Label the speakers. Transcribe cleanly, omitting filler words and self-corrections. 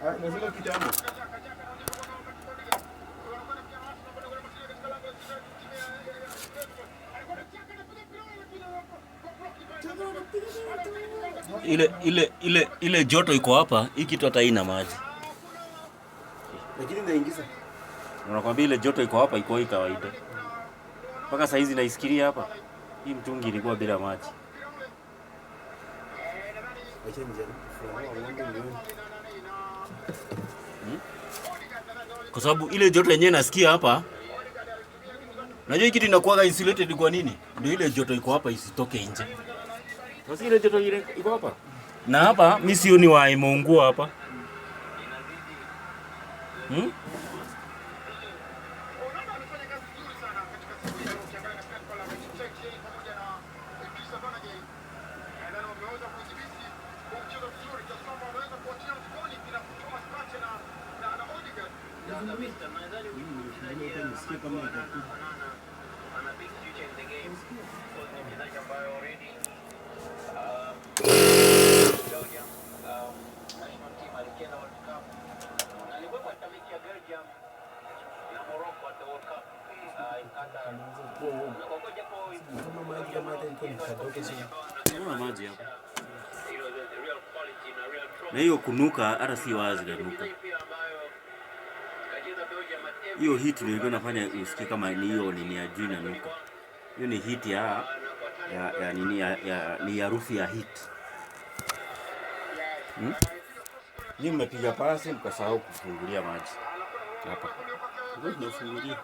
Speaker 1: Nasema kitambo.
Speaker 2: Ile joto iko hapa, hii kitu hata haina maji.
Speaker 1: Lakini naingiza.
Speaker 2: Unakwambia ile joto iko hapa iko kawaida. Mpaka saa hizi naisikiria hapa. Hii mtungi ilikuwa bila maji. Kwa sababu ile joto yenyewe nasikia hapa. Unajua hii kitu inakuwa insulated kwa nini? Ndio ile joto iko hapa isitoke nje. Sasa ile joto ile iko hapa. Na hapa mimi sioni wa imeungua hapa. Na hiyo kunuka hata si wazi kunuka. Hiyo heat ndio inafanya usikie kama ni hiyo ni ya juu na nuka. Hiyo ni heat ni harufu ya heat. Ni mmepiga pasi mkasahau kufungulia maji. Hapa. Ndio tunafungulia.